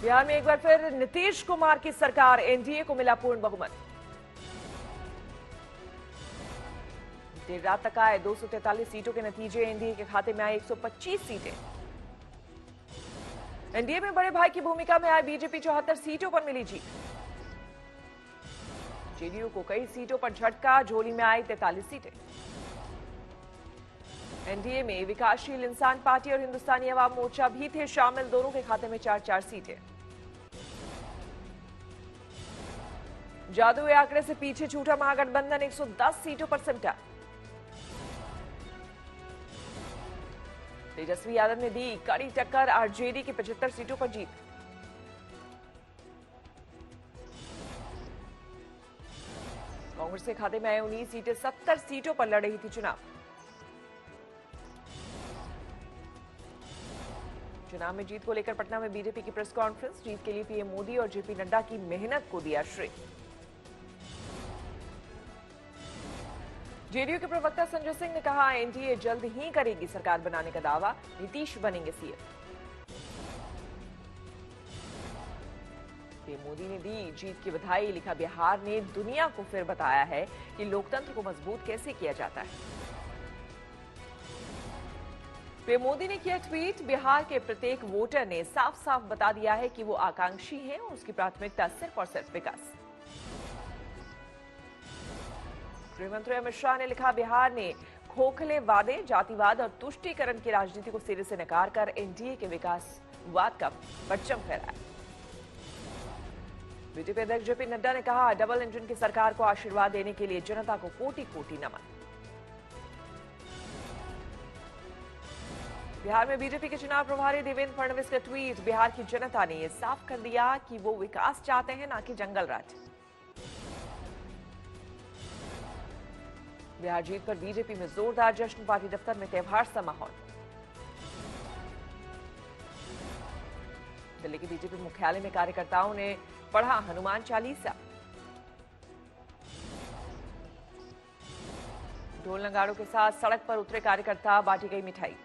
बिहार में एक बार फिर नीतीश कुमार की सरकार, एनडीए को मिला पूर्ण बहुमत। देर रात तक आए 243 सीटों के नतीजे, एनडीए के खाते में आए 125 सीटें। एनडीए में बड़े भाई की भूमिका में आए बीजेपी 74 सीटों पर मिली जीत। जेडीयू को कई सीटों पर झटका, झोली में आई 43 सीटें। एनडीए में विकासशील इंसान पार्टी और हिंदुस्तानी अवाम मोर्चा भी थे शामिल, दोनों के खाते में 4-4 सीटें। जादुई आंकड़े से पीछे छूटा महागठबंधन, 110 सीटों पर सिमटा। तेजस्वी यादव ने दी कड़ी टक्कर, आरजेडी की 75 सीटों पर जीत। कांग्रेस के खाते में आए 19 सीटें, 70 सीटों पर लड़ रही थी चुनाव। चुनाव में जीत को लेकर पटना में बीजेपी की प्रेस कॉन्फ्रेंस, जीत के लिए पीएम मोदी और जेपी नड्डा की मेहनत को दिया श्रेय। जेडीयू के प्रवक्ता संजय सिंह ने कहा, एनडीए जल्द ही करेगी सरकार बनाने का दावा, नीतीश बनेंगे सीएम। पीएम मोदी ने दी जीत की बधाई, लिखा, बिहार ने दुनिया को फिर बताया है कि लोकतंत्र को मजबूत कैसे किया जाता है। पीएम मोदी ने किया ट्वीट, बिहार के प्रत्येक वोटर ने साफ साफ बता दिया है कि वो आकांक्षी है और उसकी प्राथमिकता सिर्फ और सिर्फ विकास। गृहमंत्री अमित शाह ने लिखा, बिहार ने खोखले वादे, जातिवाद और तुष्टीकरण की राजनीति को सिरे से नकार कर एनडीए के विकासवाद का परचम फहराया। बीजेपी अध्यक्ष जेपी नड्डा ने कहा, डबल इंजन की सरकार को आशीर्वाद देने के लिए जनता को कोटि कोटि नमन। बिहार में बीजेपी के चुनाव प्रभारी देवेंद्र फडणवीस का ट्वीट, बिहार की जनता ने यह साफ कर दिया कि वो विकास चाहते हैं, ना कि जंगल राज। बिहार जीत पर बीजेपी में जोरदार जश्न, पार्टी दफ्तर में त्योहार सा माहौल। दिल्ली के बीजेपी मुख्यालय में कार्यकर्ताओं ने पढ़ा हनुमान चालीसा। ढोल नगाड़ों के साथ सड़क पर उतरे कार्यकर्ता, बांटी गई मिठाई।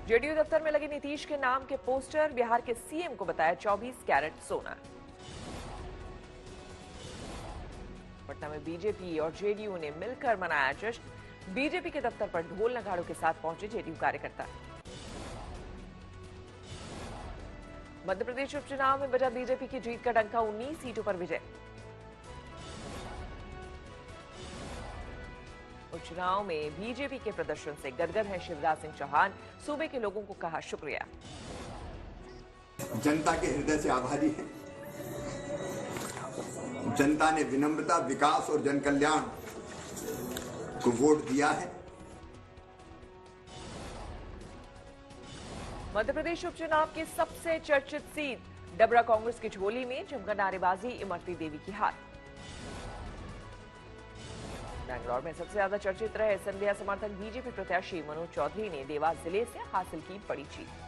जेडीयू दफ्तर में लगे नीतीश के नाम के पोस्टर, बिहार के सीएम को बताया 24 कैरेट सोना। पटना में बीजेपी और जेडीयू ने मिलकर मनाया जश्न, बीजेपी के दफ्तर पर ढोल नगाड़ों के साथ पहुंचे जेडीयू कार्यकर्ता। मध्य प्रदेश उपचुनाव में बजा बीजेपी की जीत का डंका, 19 सीटों पर विजय। उपचुनाव में बीजेपी के प्रदर्शन से गदगद है शिवराज सिंह चौहान, सूबे के लोगों को कहा शुक्रिया। जनता के हृदय से आभारी है। जनता ने विनम्रता, विकास और जन कल्याण को वोट दिया है। मध्य प्रदेश उपचुनाव की सबसे चर्चित सीट डबरा, कांग्रेस की झोली में जमकर नारेबाजी, इमरती देवी की हार। बैंगलोर में सबसे ज्यादा चर्चित रहे संध्या समर्थक बीजेपी प्रत्याशी मनोज चौधरी ने देवास जिले से हासिल की बड़ी जीत।